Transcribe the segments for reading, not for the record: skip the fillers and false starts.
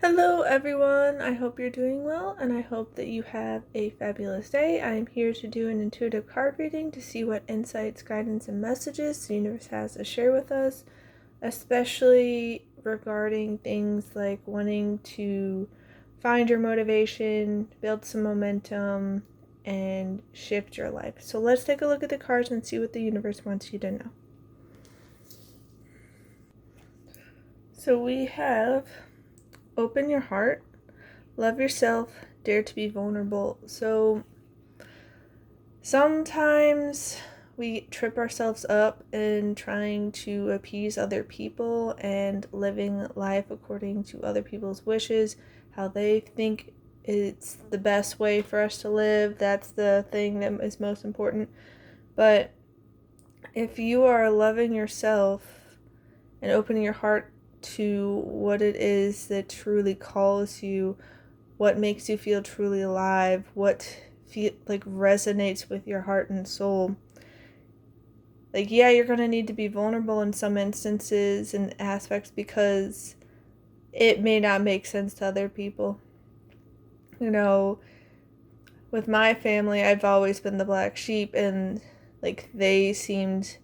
Hello, everyone. I hope you're doing well, and I hope that you have a fabulous day. I am here to do an intuitive card reading to see what insights, guidance, and messages the universe has to share with us, especially regarding things like wanting to find your motivation, build some momentum, and shift your life. So let's take a look at the cards and see what the universe wants you to know. So we have open your heart, love yourself, dare to be vulnerable. So sometimes we trip ourselves up in trying to appease other people and living life according to other people's wishes, how they think it's the best way for us to live. That's the thing that is most important. But if you are loving yourself and opening your heart to what it is that truly calls you, what makes you feel truly alive, what resonates with your heart and soul. Yeah, you're going to need to be vulnerable in some instances and aspects because it may not make sense to other people. With my family, I've always been the black sheep, and they seemed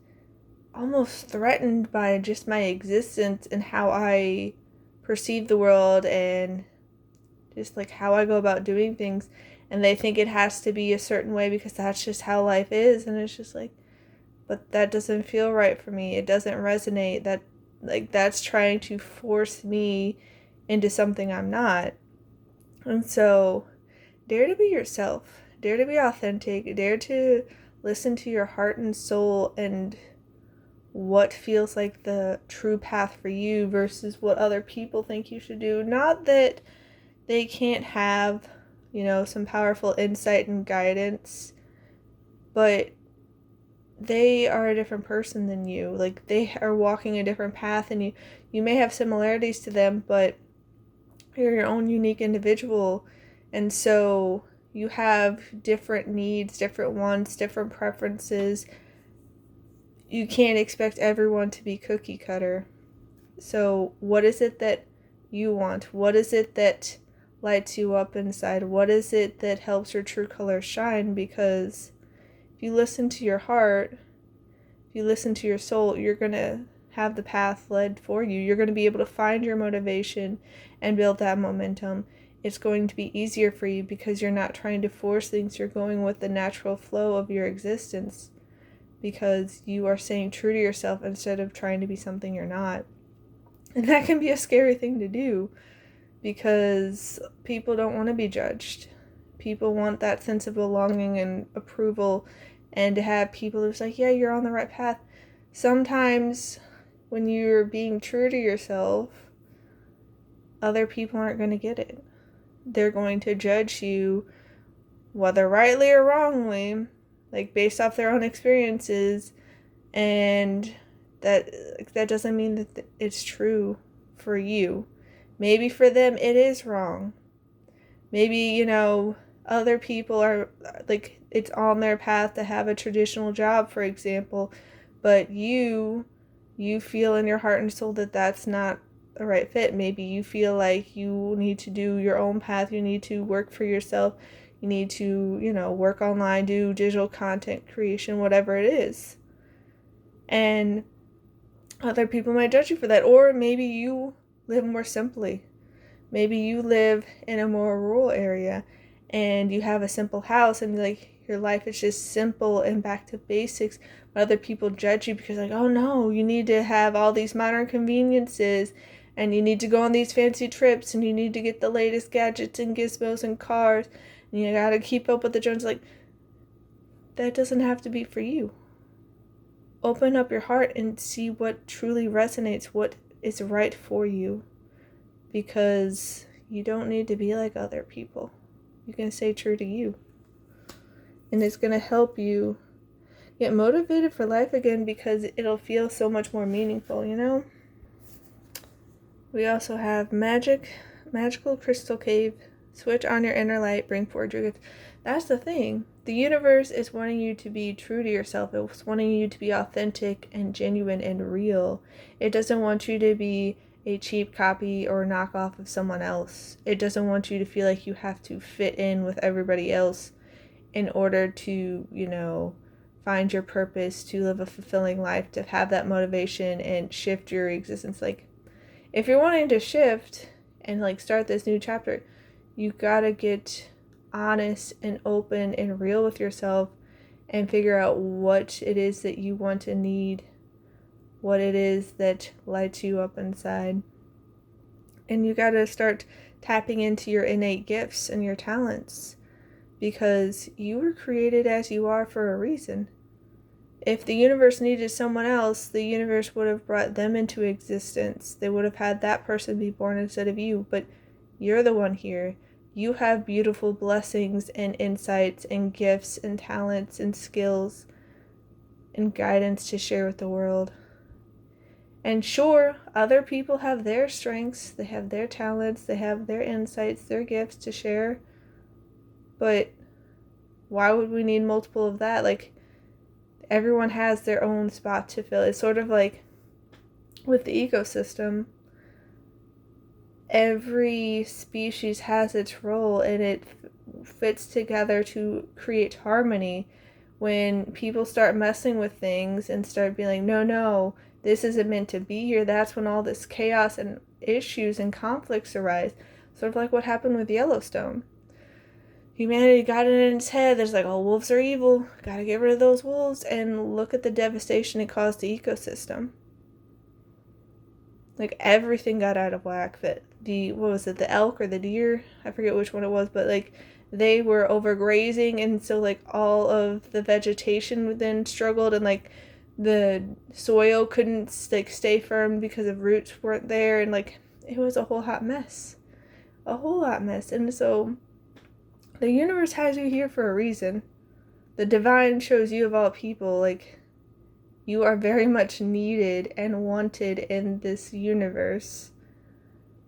almost threatened by just my existence and how I perceive the world and just how I go about doing things. And they think it has to be a certain way because that's just how life is. And it's just but that doesn't feel right for me. It doesn't resonate. That's trying to force me into something I'm not. And so dare to be yourself. Dare to be authentic. Dare to listen to your heart and soul and what feels like the true path for you versus what other people think you should do. Not that they can't have, some powerful insight and guidance, but they are a different person than you. They are walking a different path, and you may have similarities to them, but you're your own unique individual. And so you have different needs, different wants, different preferences. You can't expect everyone to be cookie cutter. So what is it that you want? What is it that lights you up inside? What is it that helps your true colors shine? Because if you listen to your heart, if you listen to your soul, you're going to have the path led for you. You're going to be able to find your motivation and build that momentum. It's going to be easier for you because you're not trying to force things. You're going with the natural flow of your existence because you are staying true to yourself instead of trying to be something you're not. And that can be a scary thing to do because people don't want to be judged. People want that sense of belonging and approval and to have people who's yeah, you're on the right path. Sometimes when you're being true to yourself, other people aren't going to get it. They're going to judge you, whether rightly or wrongly, based off their own experiences, and that doesn't mean that it's true for you. Maybe for them it is wrong. Maybe, other people are it's on their path to have a traditional job, for example, but you feel in your heart and soul that that's not the right fit. Maybe you feel like you need to do your own path. You need to work for yourself. You need to, work online, do digital content creation, whatever it is. And other people might judge you for that. Or maybe you live more simply. Maybe you live in a more rural area and you have a simple house and your life is just simple and back to basics. But other people judge you because oh no, you need to have all these modern conveniences and you need to go on these fancy trips and you need to get the latest gadgets and gizmos and cars. And you gotta keep up with the Joneses. That doesn't have to be for you. Open up your heart and see what truly resonates, what is right for you. Because you don't need to be like other people. You can stay true to you. And it's going to help you get motivated for life again because it'll feel so much more meaningful, We also have magical crystal cave. Switch on your inner light, bring forward your gifts. That's the thing. The universe is wanting you to be true to yourself. It's wanting you to be authentic and genuine and real. It doesn't want you to be a cheap copy or knockoff of someone else. It doesn't want you to feel like you have to fit in with everybody else in order to, find your purpose, to live a fulfilling life, to have that motivation and shift your existence. Like, if you're wanting to shift and like start this new chapter, you gotta get honest and open and real with yourself and figure out what it is that you want and need, what it is that lights you up inside. And you gotta start tapping into your innate gifts and your talents, because you were created as you are for a reason. If the universe needed someone else, the universe would have brought them into existence. They would have had that person be born instead of you, but you're the one here. You have beautiful blessings and insights and gifts and talents and skills and guidance to share with the world. And sure, other people have their strengths, they have their talents, they have their insights, their gifts to share. But why would we need multiple of that? Like, everyone has their own spot to fill. It's sort of like with the ecosystem. Every species has its role, and it fits together to create harmony. When people start messing with things and start being like, no, this isn't meant to be here, that's when all this chaos and issues and conflicts arise. Sort of like what happened with Yellowstone. Humanity got it in its head. There's like, oh, wolves are evil. Gotta get rid of those wolves. And look at the devastation it caused the ecosystem. Like, everything got out of whack. The elk or the deer? I forget which one it was, but like, they were overgrazing, and so like all of the vegetation then struggled, and like the soil couldn't like stay firm because of roots weren't there, and like it was a whole hot mess. And so the universe has you here for a reason. The divine shows you, of all people, like, you are very much needed and wanted in this universe.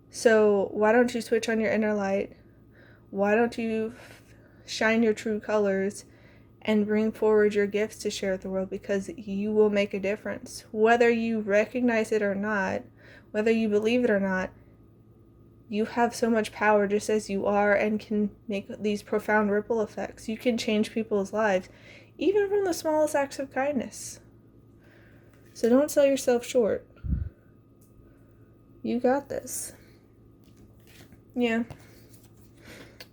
So why don't you switch on your inner light? Why don't you shine your true colors and bring forward your gifts to share with the world? Because you will make a difference. Whether you recognize it or not, whether you believe it or not, you have so much power just as you are, and can make these profound ripple effects. You can change people's lives, even from the smallest acts of kindness. So don't sell yourself short. You got this. Yeah.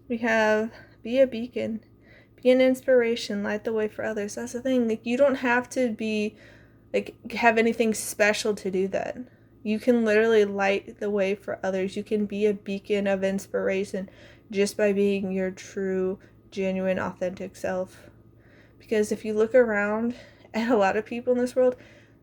We have, be a beacon. Be an inspiration. Light the way for others. That's the thing. Like, you don't have to be, like, have anything special to do that. You can literally light the way for others. You can be a beacon of inspiration just by being your true, genuine, authentic self. Because if you look around at a lot of people in this world,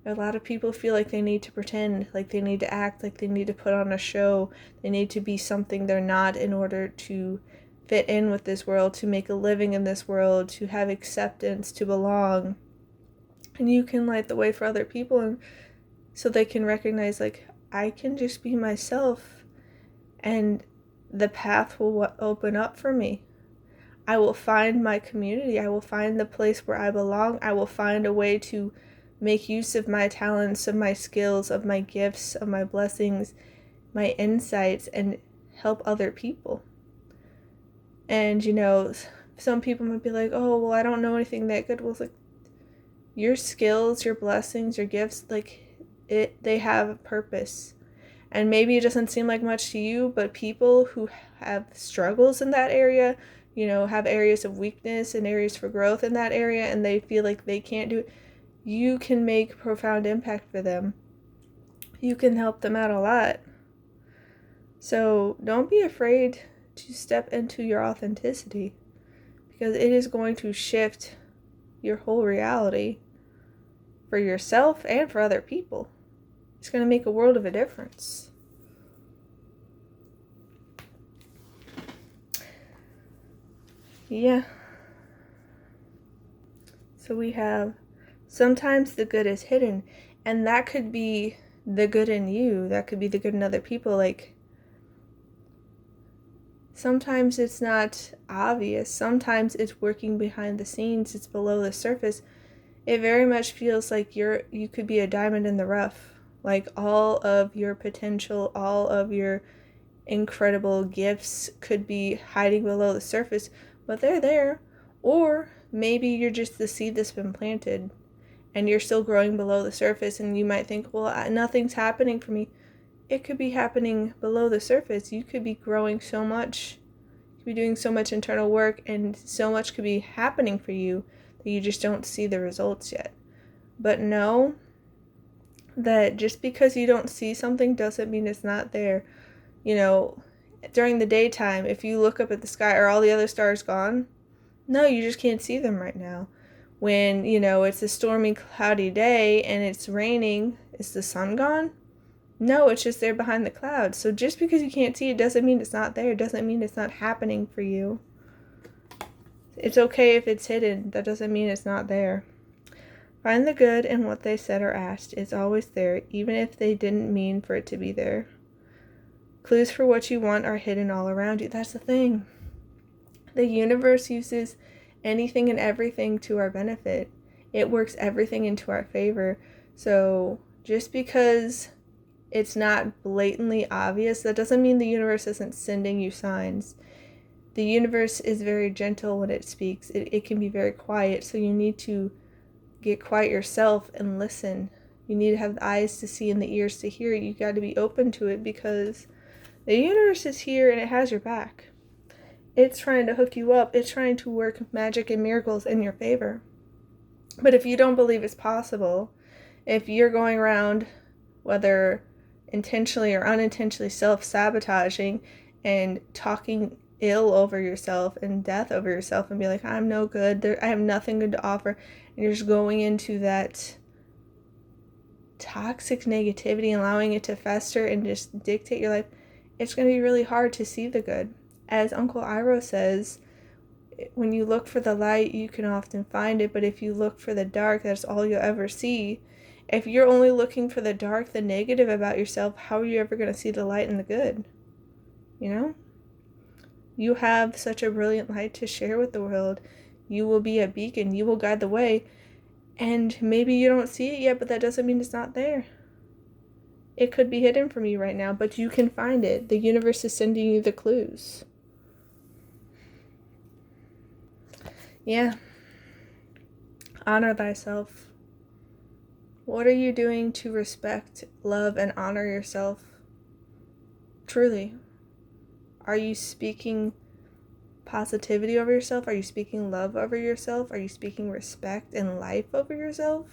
a lot of people feel like they need to pretend, like they need to act, like they need to put on a show. They need to be something they're not in order to fit in with this world, to make a living in this world, to have acceptance, to belong. And you can light the way for other people, and so they can recognize, like, I can just be myself, and the path will open up for me. I will find my community. I will find the place where I belong. I will find a way to make use of my talents, of my skills, of my gifts, of my blessings, my insights, and help other people. And, some people might be like, oh, well, I don't know anything that good. Well, it's like, your skills, your blessings, your gifts, like, they have a purpose. And maybe it doesn't seem like much to you, but people who have struggles in that area, have areas of weakness and areas for growth in that area, and they feel like they can't do it, you can make profound impact for them. You can help them out a lot. So don't be afraid to step into your authenticity, because it is going to shift your whole reality for yourself and for other people. It's going to make a world of a difference. Yeah. So we have, sometimes the good is hidden, and that could be the good in you. That could be the good in other people. Like, sometimes it's not obvious. Sometimes it's working behind the scenes. It's below the surface. It very much feels like you could be a diamond in the rough. Like all of your potential, all of your incredible gifts could be hiding below the surface, but they're there. Or maybe you're just the seed that's been planted and you're still growing below the surface, and you might think, well, nothing's happening for me. It could be happening below the surface. You could be growing so much, you could be doing so much internal work, and so much could be happening for you that you just don't see the results yet. But know that just because you don't see something doesn't mean it's not there. You know, during the daytime, if you look up at the sky, are all the other stars gone? No, you just can't see them right now. When, it's a stormy, cloudy day and it's raining, is the sun gone? No, it's just there behind the clouds. So just because you can't see it doesn't mean it's not there. It doesn't mean it's not happening for you. It's okay if it's hidden. That doesn't mean it's not there. Find the good in what they said or asked. It's always there, even if they didn't mean for it to be there. Clues for what you want are hidden all around you. That's the thing. The universe uses anything and everything to our benefit. It works everything into our favor. So just because it's not blatantly obvious, that doesn't mean the universe isn't sending you signs. The universe is very gentle when it speaks. It can be very quiet, so you need to get quiet yourself and listen. You need to have the eyes to see and the ears to hear. You got to be open to it, because the universe is here and it has your back. It's trying to hook you up. It's trying to work magic and miracles in your favor. But if you don't believe it's possible, if you're going around, whether intentionally or unintentionally, self-sabotaging and talking ill over yourself and death over yourself and be like, I'm no good, I have nothing good to offer, and you're just going into that toxic negativity and allowing it to fester and just dictate your life, it's going to be really hard to see the good. As Uncle Iroh says, when you look for the light, you can often find it, but if you look for the dark, that's all you'll ever see. If you're only looking for the dark, the negative about yourself, how are you ever going to see the light and the good? You have such a brilliant light to share with the world. You will be a beacon. You will guide the way. And maybe you don't see it yet, but that doesn't mean it's not there. It could be hidden from you right now, but you can find it. The universe is sending you the clues. Yeah. Honor thyself. What are you doing to respect, love, and honor yourself? Truly. Are you speaking positivity over yourself? Are you speaking love over yourself? Are you speaking respect and life over yourself?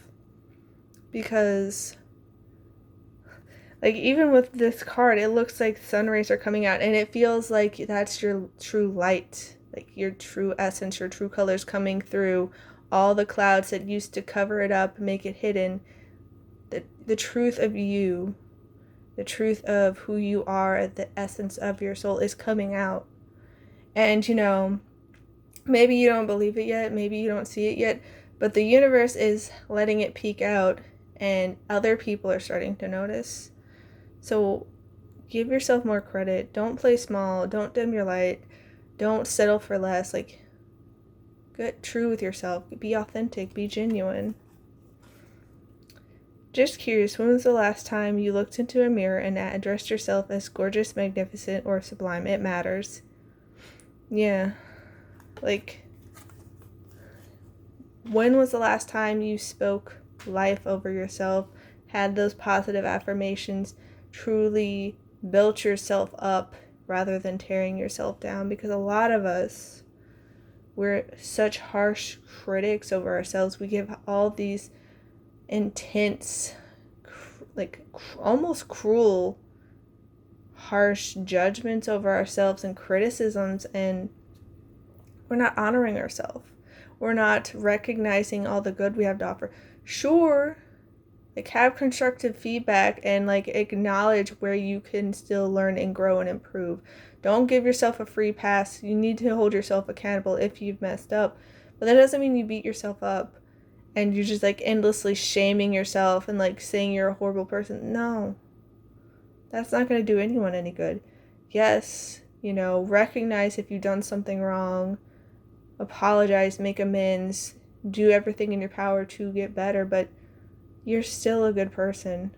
Because, even with this card, it looks like sun rays are coming out, and it feels like that's your true light, your true essence, your true colors coming through all the clouds that used to cover it up, make it hidden. The truth of you, the truth of who you are, the essence of your soul is coming out. And, maybe you don't believe it yet, maybe you don't see it yet, but the universe is letting it peek out, and other people are starting to notice. So give yourself more credit. Don't play small. Don't dim your light. Don't settle for less. Get true with yourself. Be authentic. Be genuine. Just curious, when was the last time you looked into a mirror and addressed yourself as gorgeous, magnificent, or sublime? It matters. Yeah. When was the last time you spoke life over yourself, had those positive affirmations, truly built yourself up rather than tearing yourself down? Because a lot of us, we're such harsh critics over ourselves. We give all these intense, almost cruel, harsh judgments over ourselves and criticisms, and we're not honoring ourselves. We're not recognizing all the good we have to offer. Sure, have constructive feedback and acknowledge where you can still learn and grow and improve. Don't give yourself a free pass. You need to hold yourself accountable if you've messed up. But that doesn't mean you beat yourself up and you're just endlessly shaming yourself and saying you're a horrible person. No. That's not going to do anyone any good. Yes, recognize if you've done something wrong, apologize, make amends, do everything in your power to get better, but you're still a good person.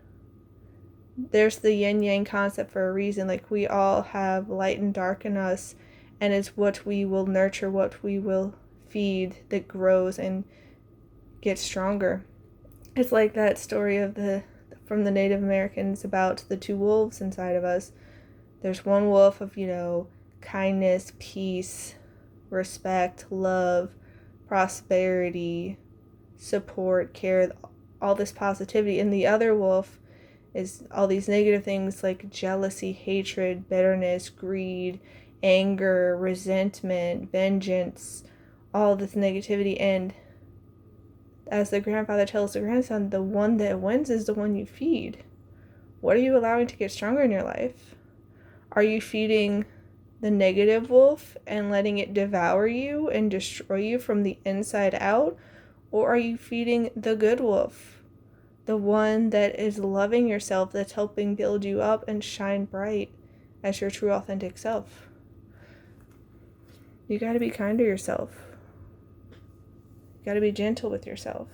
there's the yin yang concept for a reason. Like, we all have light and dark in us, and it's what we will nurture, what we will feed, that grows and gets stronger. It's like that story of from the Native Americans about the two wolves inside of us. There's one wolf of, kindness, peace, respect, love, prosperity, support, care, all this positivity. And the other wolf is all these negative things like jealousy, hatred, bitterness, greed, anger, resentment, vengeance, all this negativity. And as the grandfather tells the grandson, the one that wins is the one you feed. What are you allowing to get stronger in your life? Are you feeding the negative wolf and letting it devour you and destroy you from the inside out? Or are you feeding the good wolf, the one that is loving yourself, that's helping build you up and shine bright as your true authentic self? You got to be kind to yourself. You got to be gentle with yourself.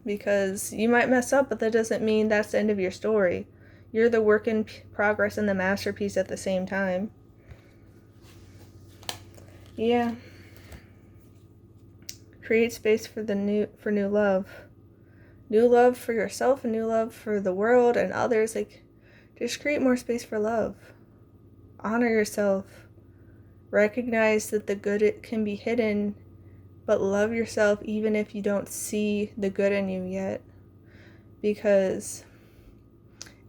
Because you might mess up, but that doesn't mean that's the end of your story. You're the work in progress and the masterpiece at the same time. Yeah. Create space for new love. New love for yourself and new love for the world and others. Like, just create more space for love. Honor yourself. Recognize that the good, it can be hidden, but love yourself even if you don't see the good in you yet. Because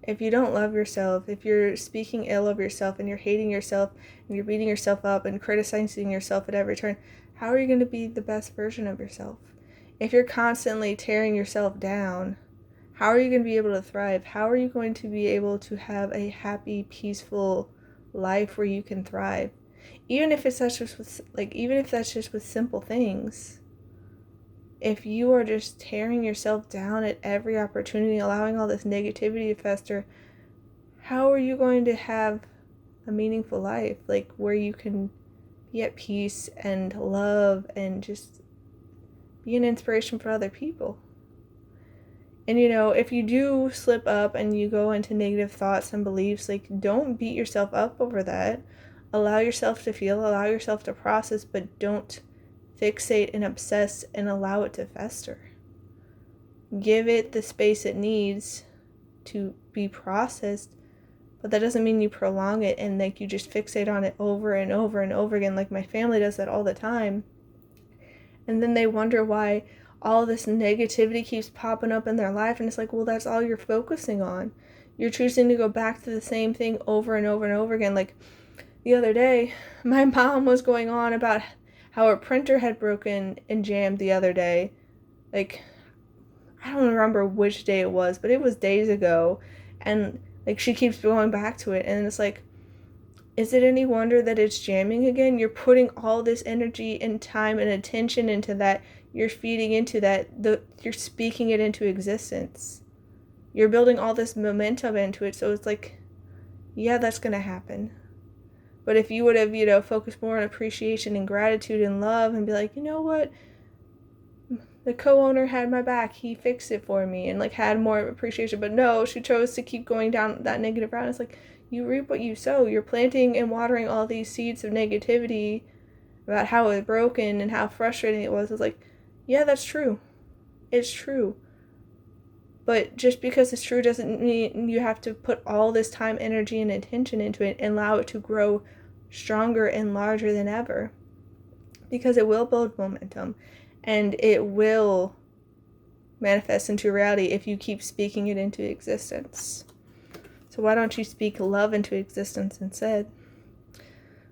if you don't love yourself, if you're speaking ill of yourself and you're hating yourself and you're beating yourself up and criticizing yourself at every turn, how are you going to be the best version of yourself? If you're constantly tearing yourself down, how are you going to be able to thrive? How are you going to be able to have a happy, peaceful life where you can thrive? Even if that's just with simple things. If you are just tearing yourself down at every opportunity, allowing all this negativity to fester, how are you going to have a meaningful life? Like, where you can be at peace and love and just be an inspiration for other people. And if you do slip up and you go into negative thoughts and beliefs, like, don't beat yourself up over that. Allow yourself to feel, allow yourself to process, but don't fixate and obsess and allow it to fester. Give it the space it needs to be processed, but that doesn't mean you prolong it and like you just fixate on it over and over and over again. Like, my family does that all the time. And then they wonder why all this negativity keeps popping up in their life. And it's like, well, that's all you're focusing on. You're choosing to go back to the same thing over and over and over again. Like, the other day, my mom was going on about how her printer had broken and jammed the other day. Like, I don't remember which day it was, but it was days ago. And like, she keeps going back to it. And it's like, is it any wonder that it's jamming again? You're putting all this energy and time and attention into that. You're feeding into that. You're speaking it into existence. You're building all this momentum into it. So it's like, yeah, that's going to happen. But if you would have, focused more on appreciation and gratitude and love and be like, you know what? The co-owner had my back. He fixed it for me and like had more appreciation. But no, she chose to keep going down that negative route. It's like, you reap what you sow. You're planting and watering all these seeds of negativity about how it was broken and how frustrating it was. It's like, yeah, that's true. It's true. But just because it's true doesn't mean you have to put all this time, energy, and attention into it and allow it to grow stronger and larger than ever. Because it will build momentum and it will manifest into reality if you keep speaking it into existence. So why don't you speak love into existence instead?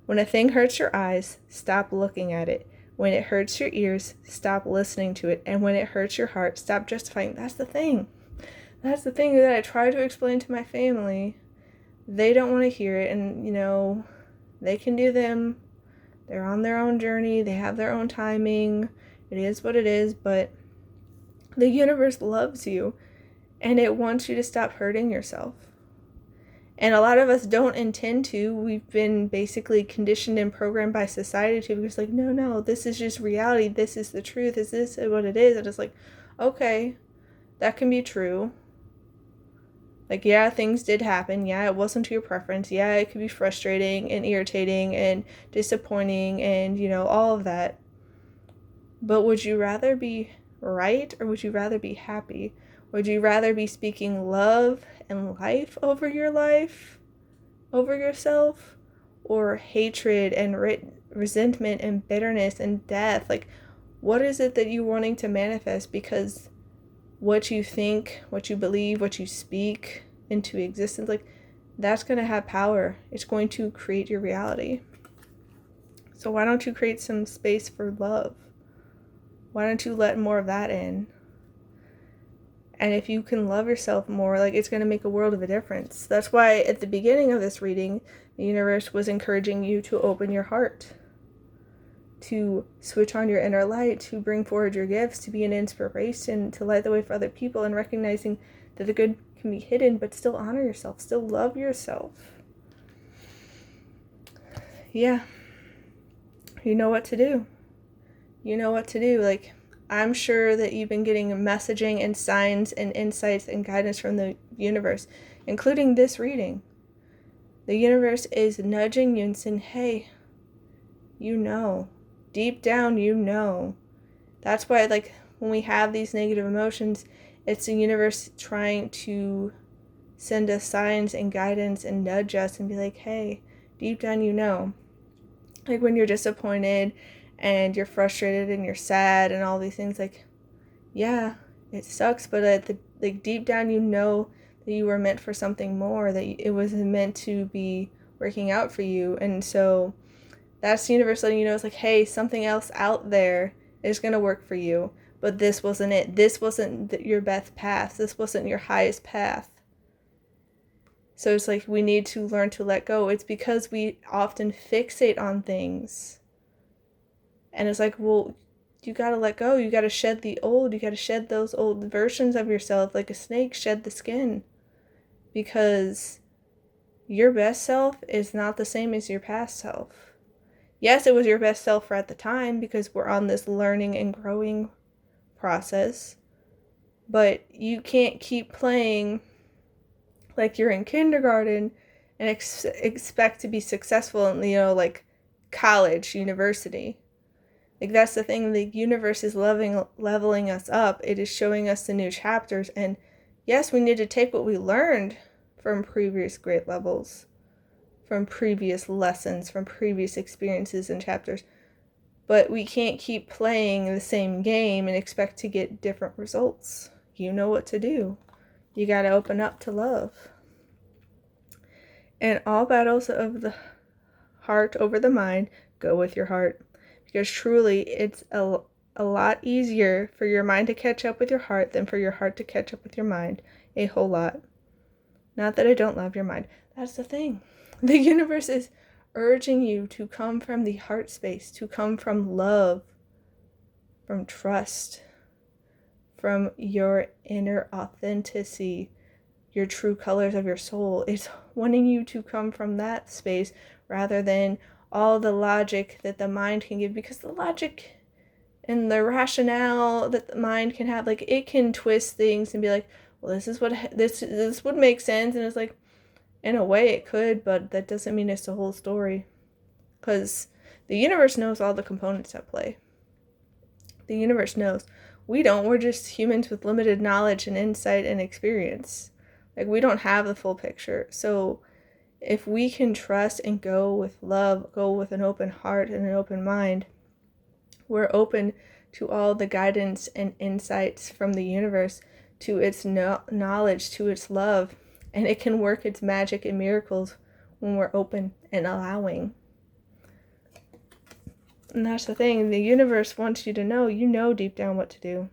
When a thing hurts your eyes, stop looking at it. When it hurts your ears, stop listening to it. And when it hurts your heart, stop justifying. That's the thing. That's the thing that I try to explain to my family. They don't want to hear it. And, they can do them. They're on their own journey. They have their own timing. It is what it is. But the universe loves you. And it wants you to stop hurting yourself. And a lot of us don't intend to. We've been basically conditioned and programmed by society to be just like, no, this is just reality. This is the truth. Is this what it is? And it's like, okay, that can be true. Like, yeah, things did happen. Yeah, it wasn't to your preference. Yeah, it could be frustrating and irritating and disappointing and, all of that. But would you rather be right or would you rather be happy? Would you rather be speaking love and life over your life, over yourself, or hatred and resentment and bitterness and death? Like, what is it that you're wanting to manifest? Because what you think, what you believe, what you speak into existence, like, that's going to have power. It's going to create your reality. So why don't you create some space for love? Why don't you let more of that in? And if you can love yourself more, like, it's going to make a world of a difference. That's why at the beginning of this reading, the universe was encouraging you to open your heart, to switch on your inner light, to bring forward your gifts, to be an inspiration, to light the way for other people, and recognizing that the good can be hidden, but still honor yourself, still love yourself. Yeah. You know what to do. You know what to do. Like, I'm sure that you've been getting messaging and signs and insights and guidance from the universe, including this reading. The universe is nudging you and saying, hey, deep down, That's why, like, when we have these negative emotions, it's the universe trying to send us signs and guidance and nudge us and be like, hey, deep down. Like, when you're disappointed and you're frustrated and you're sad and all these things, like, yeah, it sucks, but deep down that you were meant for something more, that it was meant to be working out for you. And so that's the universe letting you know, it's like, hey, something else out there is going to work for you, but this wasn't it. This wasn't your best path. This wasn't your highest path. So it's like, we need to learn to let go. It's because we often fixate on things. And it's like, well, you got to let go. You got to shed the old. You got to shed those old versions of yourself. Like a snake, shed the skin. Because your best self is not the same as your past self. Yes, it was your best self for at the time, because we're on this learning and growing process. But you can't keep playing like you're in kindergarten and expect to be successful in, like college, university. Like, that's the thing. The universe is leveling us up. It is showing us the new chapters. And yes, we need to take what we learned from previous grade levels, from previous lessons, from previous experiences and chapters. But we can't keep playing the same game and expect to get different results. You know what to do. You got to open up to love. And all battles of the heart over the mind, go with your heart. Because truly, it's a lot easier for your mind to catch up with your heart than for your heart to catch up with your mind. A whole lot. Not that I don't love your mind. That's the thing. The universe is urging you to come from the heart space, to come from love, from trust, from your inner authenticity, your true colors of your soul. It's wanting you to come from that space rather than all the logic that the mind can give, because the logic and the rationale that the mind can have, like, it can twist things and be like, well, this would make sense, and it's like, in a way it could, but that doesn't mean it's the whole story, because the universe knows all the components at play. The universe knows. We don't. We're just humans with limited knowledge and insight and experience. Like, we don't have the full picture. So if we can trust and go with love, go with an open heart and an open mind, we're open to all the guidance and insights from the universe, to its knowledge, to its love, and it can work its magic and miracles when we're open and allowing. And that's the thing. The universe wants you to know deep down what to do.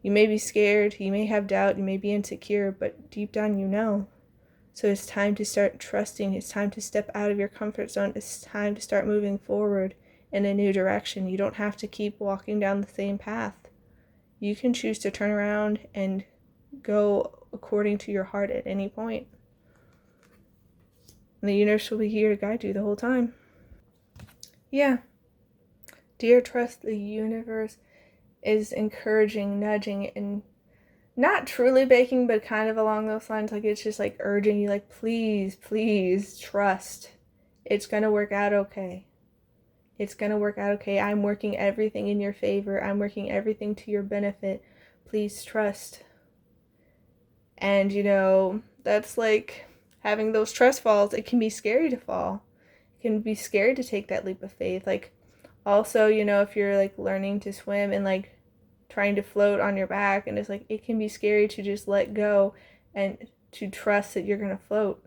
You may be scared, you may have doubt, you may be insecure, but deep down you know. So it's time to start trusting. It's time to step out of your comfort zone. It's time to start moving forward in a new direction. You don't have to keep walking down the same path. You can choose to turn around and go according to your heart at any point. And the universe will be here to guide you the whole time. Yeah. Dear trust, the universe is encouraging, nudging, and not truly begging, but kind of along those lines. Like, it's just like urging you, like, please, please trust. It's going to work out okay. It's going to work out okay. I'm working everything in your favor. I'm working everything to your benefit. Please trust. And, that's like having those trust falls. It can be scary to fall. It can be scary to take that leap of faith. Like, also, if you're like learning to swim and like trying to float on your back, and it's like, it can be scary to just let go and to trust that you're going to float.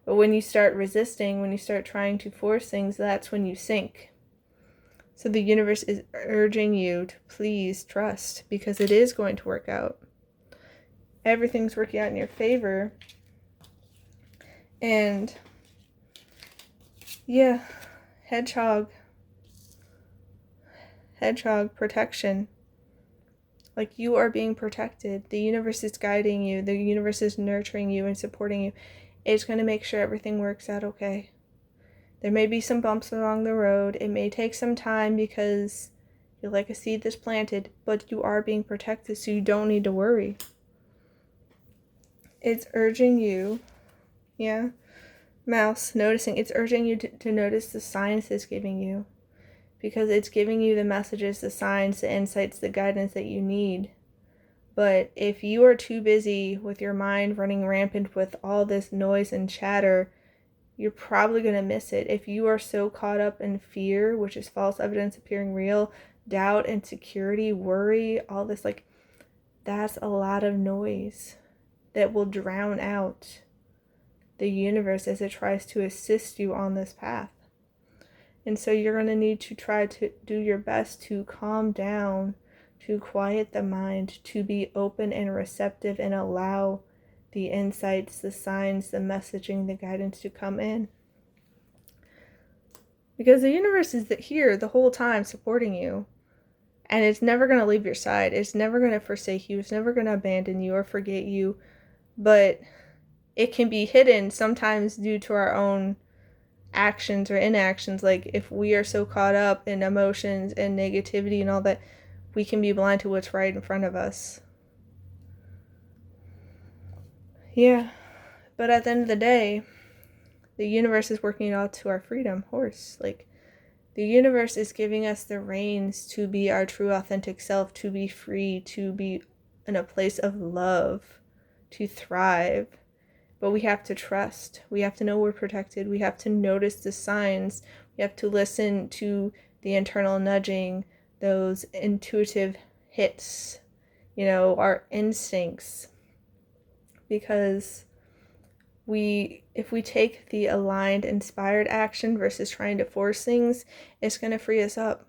But when you start resisting, when you start trying to force things, that's when you sink. So the universe is urging you to please trust, because it is going to work out. Everything's working out in your favor. And yeah, hedgehog protection. Like, you are being protected. The universe is guiding you. The universe is nurturing you and supporting you. It's going to make sure everything works out okay. There may be some bumps along the road. It may take some time because you're like a seed that's planted, but you are being protected, so you don't need to worry. It's urging you, mouse, noticing. It's urging you to notice the signs it's giving you, because it's giving you the messages, the signs, the insights, the guidance that you need. But if you are too busy with your mind running rampant with all this noise and chatter, you're probably going to miss it. If you are so caught up in fear, which is false evidence appearing real, doubt, insecurity, worry, all this, like, that's a lot of noise that will drown out the universe as it tries to assist you on this path. And so you're going to need to try to do your best to calm down, to quiet the mind, to be open and receptive and allow the insights, the signs, the messaging, the guidance to come in. Because the universe is here the whole time supporting you. And it's never going to leave your side. It's never going to forsake you. It's never going to abandon you or forget you. But it can be hidden sometimes due to our own actions or inactions. Like, if we are so caught up in emotions and negativity and all that, we can be blind to what's right in front of us. Yeah, but at the end of the day, the universe is working it out to our freedom. Like, the universe is giving us the reins to be our true authentic self, to be free, to be in a place of love, to thrive. But we have to trust. We have to know we're protected. We have to notice the signs. We have to listen to the internal nudging, those intuitive hits, our instincts. Because if we take the aligned, inspired action versus trying to force things, it's going to free us up.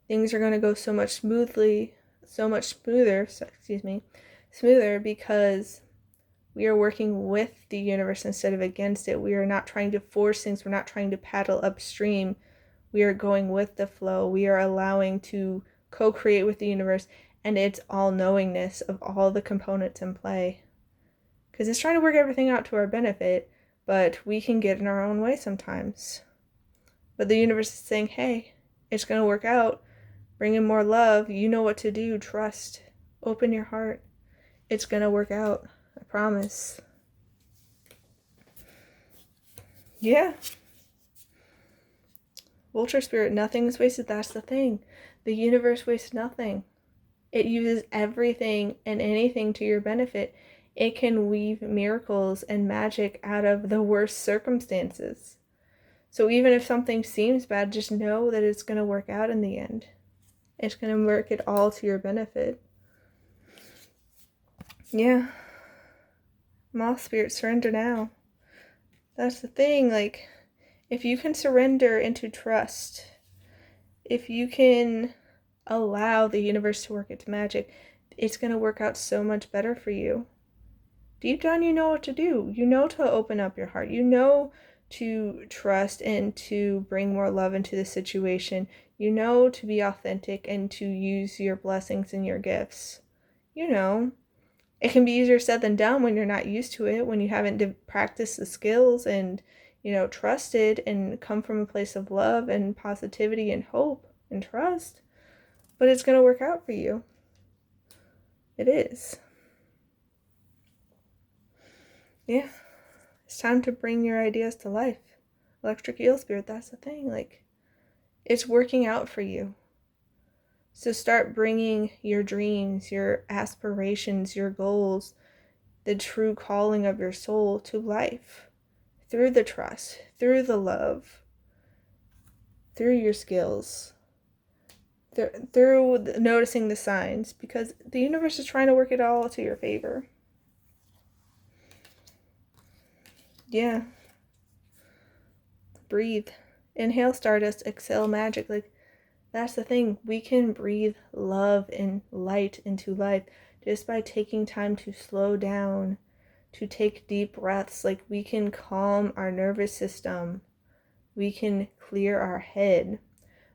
Things are going to go so much smoother, because we are working with the universe instead of against it. We are not trying to force things. We're not trying to paddle upstream. We are going with the flow. We are allowing to co-create with the universe and its all-knowingness of all the components in play. Because it's trying to work everything out to our benefit, but we can get in our own way sometimes. But the universe is saying, hey, it's going to work out. Bring in more love. You know what to do. Trust. Open your heart. It's going to work out. I promise. Yeah. Vulture spirit, nothing is wasted. That's the thing. The universe wastes nothing. It uses everything and anything to your benefit. It can weave miracles and magic out of the worst circumstances. So even if something seems bad, just know that it's going to work out in the end. It's going to work it all to your benefit. Yeah. Moth spirit, surrender now. That's the thing. Like, if you can surrender into trust, if you can allow the universe to work its magic, it's going to work out so much better for you. Deep down, you know what to do. You know to open up your heart. You know to trust and to bring more love into the situation. You know to be authentic and to use your blessings and your gifts. It can be easier said than done when you're not used to it, when you haven't practiced the skills and, trusted and come from a place of love and positivity and hope and trust. But it's going to work out for you. It is. Yeah. It's time to bring your ideas to life. Electric eel spirit, that's the thing. Like, it's working out for you. So start bringing your dreams, your aspirations, your goals, the true calling of your soul to life through the trust, through the love, through your skills, through noticing the signs, because the universe is trying to work it all to your favor. Yeah. Breathe. Inhale stardust, exhale magic. Like, that's the thing. We can breathe love and light into life just by taking time to slow down, to take deep breaths. Like, we can calm our nervous system. We can clear our head.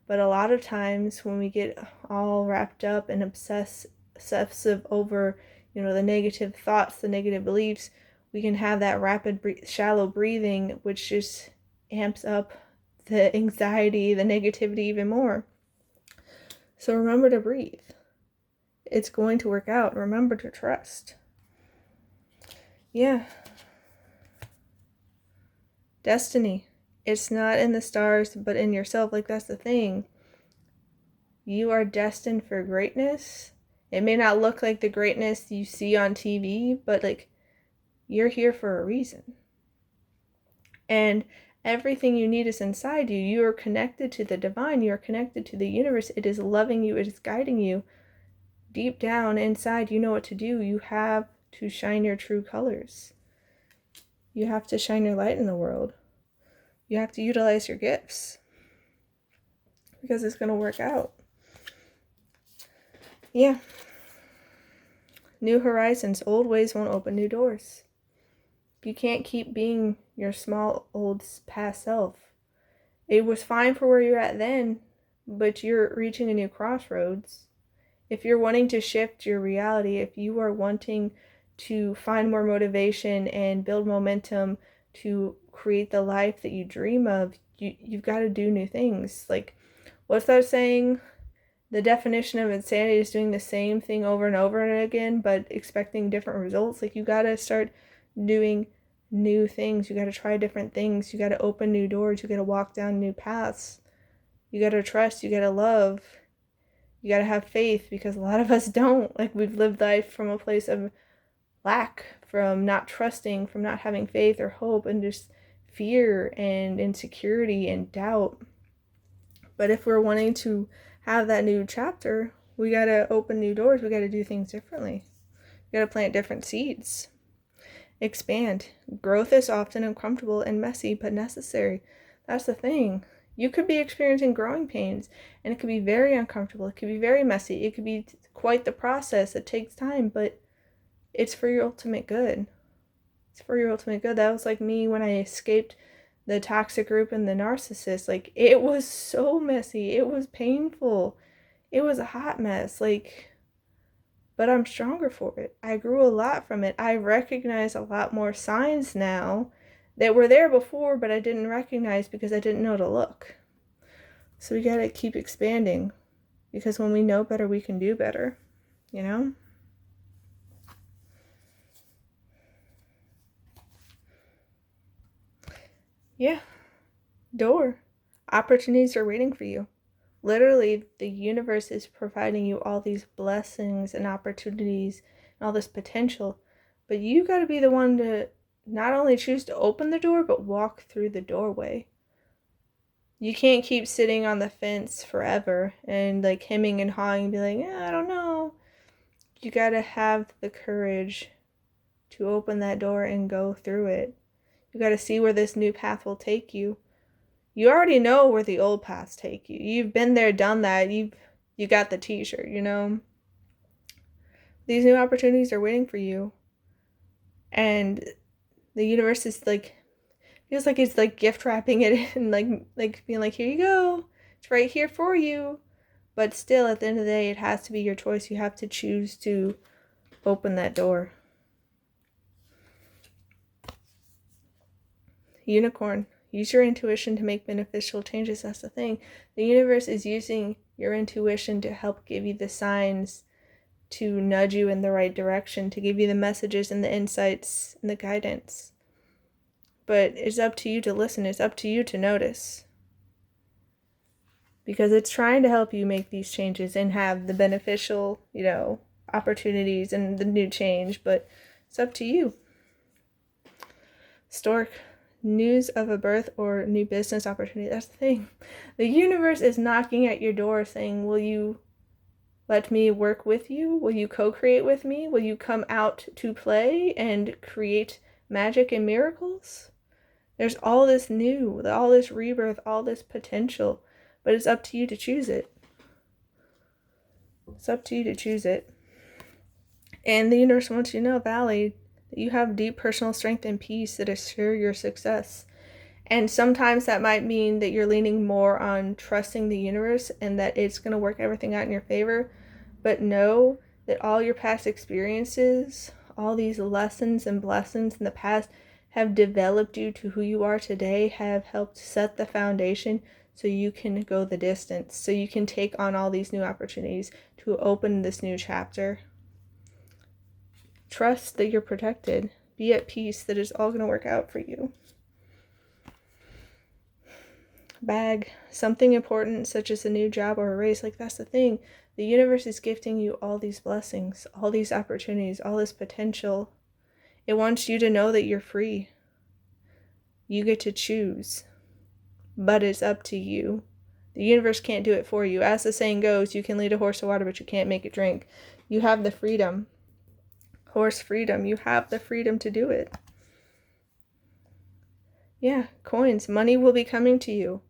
But a lot of times when we get all wrapped up and obsessive over, the negative thoughts, the negative beliefs, we can have that rapid, shallow breathing, which just amps up the anxiety, the negativity even more. So remember to breathe. It's going to work out. Remember to trust. Yeah. Destiny. It's not in the stars, but in yourself. Like, that's the thing. You are destined for greatness. It may not look like the greatness you see on TV, but like, you're here for a reason. And everything you need is inside you. You are connected to the divine. You are connected to the universe. It is loving you. It is guiding you. Deep down inside, you know what to do. You have to shine your true colors. You have to shine your light in the world. You have to utilize your gifts, because it's going to work out. Yeah. New horizons. Old ways won't open new doors. You can't keep being your small old past self. It was fine for where you're at then, but you're reaching a new crossroads. If you're wanting to shift your reality, if you are wanting to find more motivation and build momentum to create the life that you dream of, you've got to do new things. Like, what's that saying? The definition of insanity is doing the same thing over and over again, but expecting different results. Like, you got to start doing new things. You got to try different things. You got to open new doors. You got to walk down new paths. You got to trust. You got to love. You got to have faith, because a lot of us don't. Like, we've lived life from a place of lack, from not trusting, from not having faith or hope, and just fear and insecurity and doubt. But if we're wanting to have that new chapter, we got to open new doors. We got to do things differently. We got to plant different seeds. Expand. Growth is often uncomfortable and messy, but necessary. That's the thing. You could be experiencing growing pains, and it could be very uncomfortable. It could be very messy. It could be quite the process. It takes time, but it's for your ultimate good. It's for your ultimate good. That was like me when I escaped the toxic group and the narcissist. Like, it was so messy. It was painful. It was a hot mess. Like, but I'm stronger for it. I grew a lot from it. I recognize a lot more signs now that were there before, but I didn't recognize because I didn't know to look. So we gotta keep expanding, because when we know better, we can do better, Yeah. Door. Opportunities are waiting for you. Literally, the universe is providing you all these blessings and opportunities and all this potential. But you got to be the one to not only choose to open the door, but walk through the doorway. You can't keep sitting on the fence forever and like hemming and hawing and be like, I don't know. You got to have the courage to open that door and go through it. You got to see where this new path will take you. You already know where the old paths take you. You've been there, done that. You got the t-shirt, These new opportunities are waiting for you. And the universe is like, feels like it's like gift wrapping it and like being like, here you go. It's right here for you. But still, at the end of the day, it has to be your choice. You have to choose to open that door. Unicorn. Use your intuition to make beneficial changes. That's the thing. The universe is using your intuition to help give you the signs to nudge you in the right direction, to give you the messages and the insights and the guidance. But it's up to you to listen. It's up to you to notice. Because it's trying to help you make these changes and have the beneficial, opportunities and the new change. But it's up to you. Stork, news of a birth or new business opportunity. That's the thing. The universe is knocking at your door saying, will you let me work with you? Will you co-create with me? Will you come out to play and create magic and miracles? There's all this new, all this rebirth, all this potential, but it's up to you to choose it. It's up to you to choose it. And the universe wants you to know, Valley, that you have deep personal strength and peace that assure your success. And sometimes that might mean that you're leaning more on trusting the universe and that it's going to work everything out in your favor. But know that all your past experiences, all these lessons and blessings in the past have developed you to who you are today, have helped set the foundation so you can go the distance, so you can take on all these new opportunities to open this new chapter. Trust that you're protected. Be at peace that it's all going to work out for you. Bag something important, such as a new job or a raise. That's the thing. The universe is gifting you all these blessings, all these opportunities, all this potential. It wants you to know that you're free. You get to choose, but it's up to you. The universe can't do it for you. As the saying goes, you can lead a horse to water, but you can't make it drink. You have the freedom. Horse freedom. You have the freedom to do it. Yeah, coins. Money will be coming to you.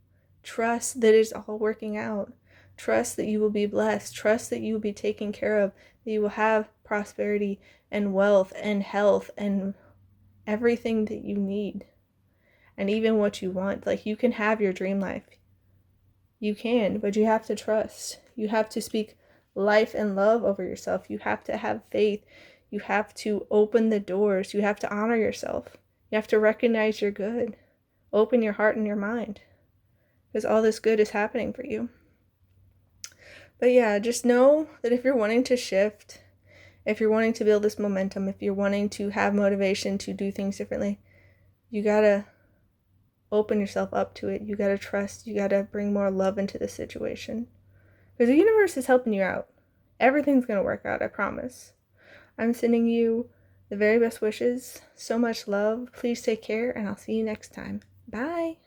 Trust that it's all working out. Trust that you will be blessed. Trust that you will be taken care of. That you will have prosperity and wealth and health and everything that you need. And even what you want. You can have your dream life. You can, but you have to trust. You have to speak life and love over yourself. You have to have faith. You have to open the doors. You have to honor yourself. You have to recognize you're good. Open your heart and your mind. Because all this good is happening for you. But yeah, just know that if you're wanting to shift, if you're wanting to build this momentum, if you're wanting to have motivation to do things differently, you gotta open yourself up to it. You gotta trust. You gotta bring more love into the situation. Because the universe is helping you out. Everything's gonna work out, I promise. I'm sending you the very best wishes. So much love. Please take care, and I'll see you next time. Bye.